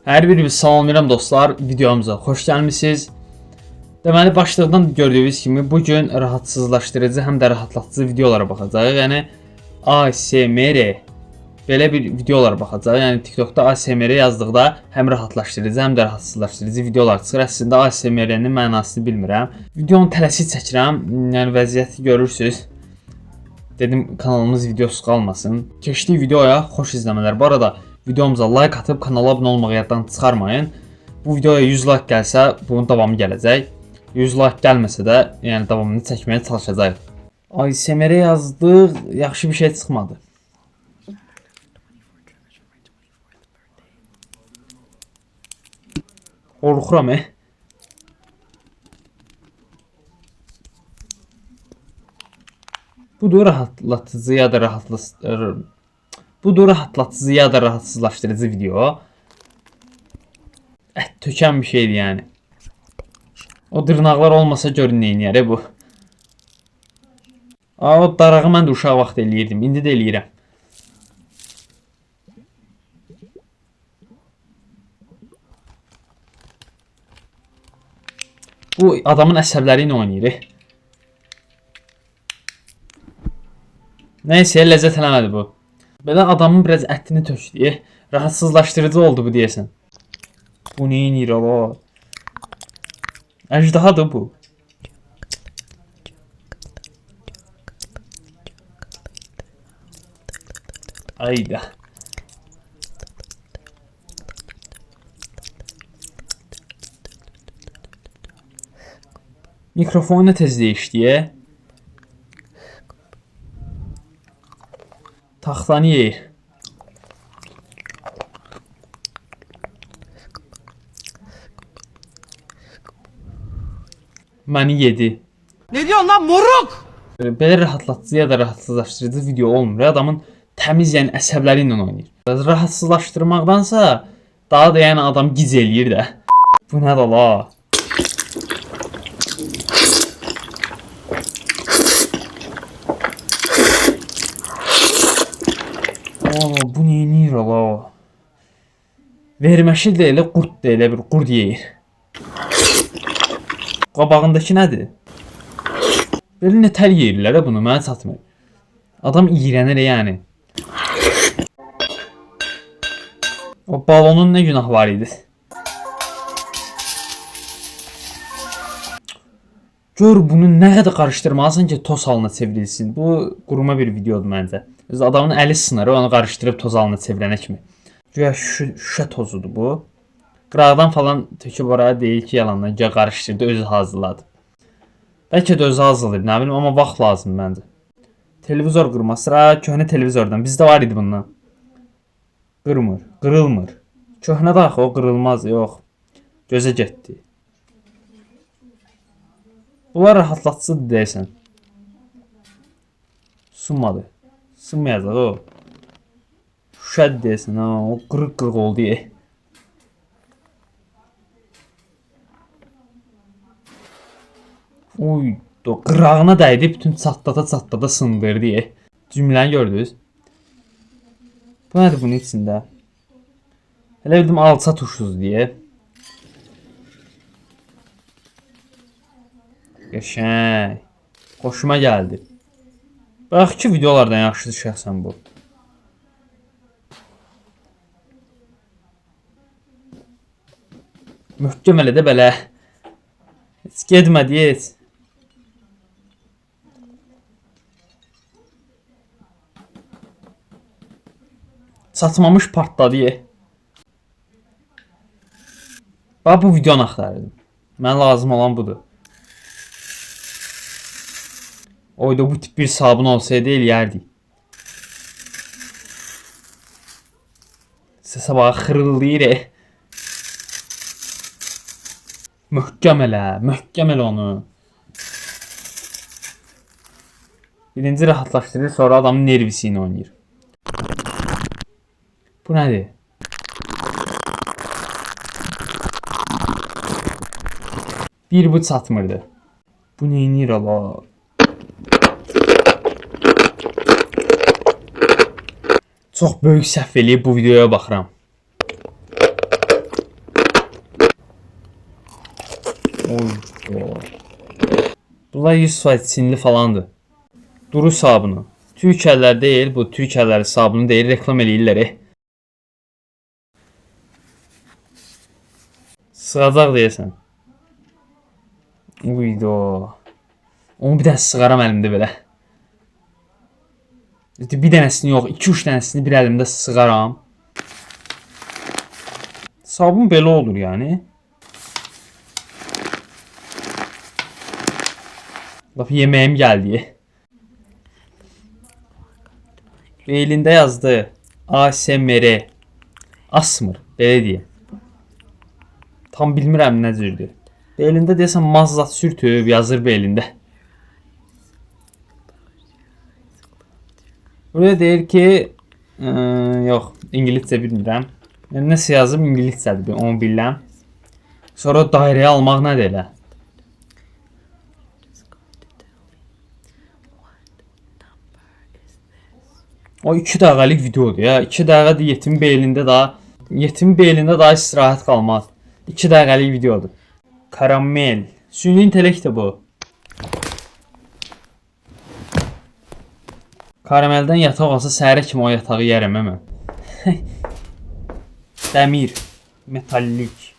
Hər birinizi salamlayıram dostlar, videomuza xoş gəlmisiniz. Deməli, başlıqdan gördüyünüz kimi bugün rahatsızlaşdırıcı həm də rahatlatıcı videolara baxacağıq. Yəni ASMR belə bir videolara baxacağıq. Yəni TikTokda ASMR yazdıqda həm rahatlaşdırıcı, həm də rahatsızlaşdırıcı videolar çıxır. Əslində ASMR-nin mənasını bilmirəm. Videonu tələsik çəkirəm. Yəni vəziyyəti görürsüz. Dedim kanalımız videosuz qalmasın. Keçdiyi videoya xoş izləmələr. Bu arada videomuza like atıb kanala abunə olmağı yaddan çıxarmayın. Bu videoya 100 like gəlsə bunun davamı gələcək. 100 like gəlməsə də yəni davamını çəkməyə çalışacağıq. ASMR yazdıq, yaxşı bir şey çıxmadı. Qorxuram. Bu rahatlatıcı ya da rahatlatıcı ya da rahatsızlaşdırıcı video. Tökən bir şeydir yəni. O dırnaqlar olmasa görün neyniyər bu. O darağı mən də uşaq vaxt eləyirdim. İndi də eləyirəm. Bu adamın əsəbləri ilə oynayır. Nəysə, ləzzət eləmədi bu. Belə adamın biraz ətini tökdü. Rahatsızlaşdırıcı oldu bu deyəsən. Bu neynir o? Əjdahadır bu. Ayda. Mikrofonu tez değişdiyə. Taxtanı yeyir. Məni yedi. Ne diyorsun lan moruk? Belə rahatlatıcı ya da rahatsızlaşdırıcı video olmur. Adamın təmiz yəni əsəbləri ilə oynayır. Rahatsızlaşdırmaqdansa daha da yəni adam gic eləyir də. Bu nədir la? Bu neynir la? Verməşil də elə, qurt da elə bir qurd yeyir. Qabağındakı nədir? Belə nətər yeyirlər bunu, mənə çatmır. Adam iyrənir yəni. O balonun nə günah var idi? Gör bunu nə qədər qarışdırmalısan ki toz halına çevrilsin. Bu quruma bir videodur məncə. Adamın əli sınır, onu qarışdırıb toz halına çevirənə kimi. Güya şüşə tozudur bu. Qıraqdan falan töküb oraya deyil ki yalandan güya qarışdırdı, özü hazırladı. Bəlkə də özü hazırlayıb, nə bilim, amma vaxt lazım məncə. Televizor qırması, köhnə televizordan. Bizdə var idi bundan. Qırmır, qırılmır. Köhnə də axı o qırılmaz, yox. Gözə getdi. Bunlar rahatlatıcıdır deyəsən. Sunmadı. Sunmayacaq o. Şüşədir deyəsən, o qırıq-qırıq oldu. Oy, qırağına dəydi, bütün çatlada sındırdı. Cümləni gördünüz. Bu nədir bunun içində? Elə bildim alça tuşsuz deyə. Qəşəng. Xoşuma gəldi. Bax ki videolardan yaxşıdır şəxsən bu. Möhkəm elə də belə. Heç getmədi heç. Çatmamış partladı. Bax bu videonu axtarırdım. Mənə lazım olan budur. Oyda bu tip bir sabun olsaydı eləyərdik. Səsə bax xırıldayır. Möhkəm elə onu. Birinci rahatlaşdırır, sonra adamın nervisi ilə oynayır. Bu nədir? Bir bu çatmırdı. Bu neynir ala? Çox böyük səhv eləyib bu videoya baxıram. Oy. Bunlar 100% Çinli falandır. Duru sabunu. Türk əlləri deyil, bu Türk əlləri sabunu deyil, reklam eləyirlər. Sığacaq deyəsən. Uydo. Onu bir dənə sığaram əlimdə belə. Bir dənəsini yox, 2-3 dənəsini bir əlimdə sığaram. Sabun belə olur yani. Laf yemeğim geldi. Elində yazdı. ASMR. Asmır. Belə deyim. Tam bilmirəm nə cürdür. Belində deyəsən mazzat sürtüb yazır belində. Burada deyir ki yox, İngilizcə bilmirəm. Yəni nəsə yazıb İngilizcədir, onu bilirəm. Sonra dairəyə almaq nədir elə? O 2 dəqiqəlik videodur ya. 2 dəqiqədir yetim belində daha istirahət qalmaz. 2 dəqiqəlik videodur. Karamel. Süni intellekt bu. Karameldən yataq olsa səhərə kimi o yatağı yərəm mən. Dəmir. Metallik.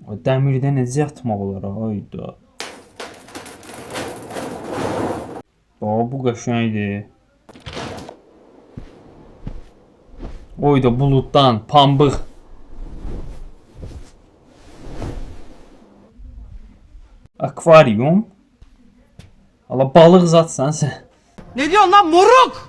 O dəmirdə necə yatmaq olar? Hayda. Bu qəşəngdir. Oyda buluddan pambıq. Akvaryum. Allah balıq zatsan sən. Ne diyorsun lan moruk?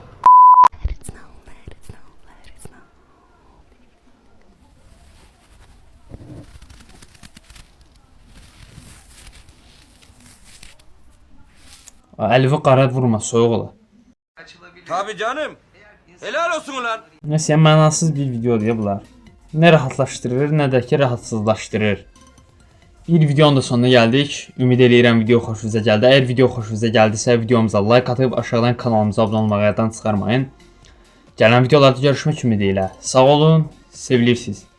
Əlivi qara vurma, soyuq ola. Tabii canım. Helal olsun ulan. Nəysə, mənasız bir videodur ya bunlar. Nə rahatlaşdırır, nə də ki rahatsızlaşdırır. Bir videonun da sonuna gəldik. Ümid eləyirəm video xoşunuza gəldi. Əgər video xoşunuza gəldisə, videomuza like atıb aşağıdan kanalımıza abunə olmağı yaddan çıxarmayın. Gələn videolarda görüşmək ümidi ilə. Sağ olun, sevilirsiniz.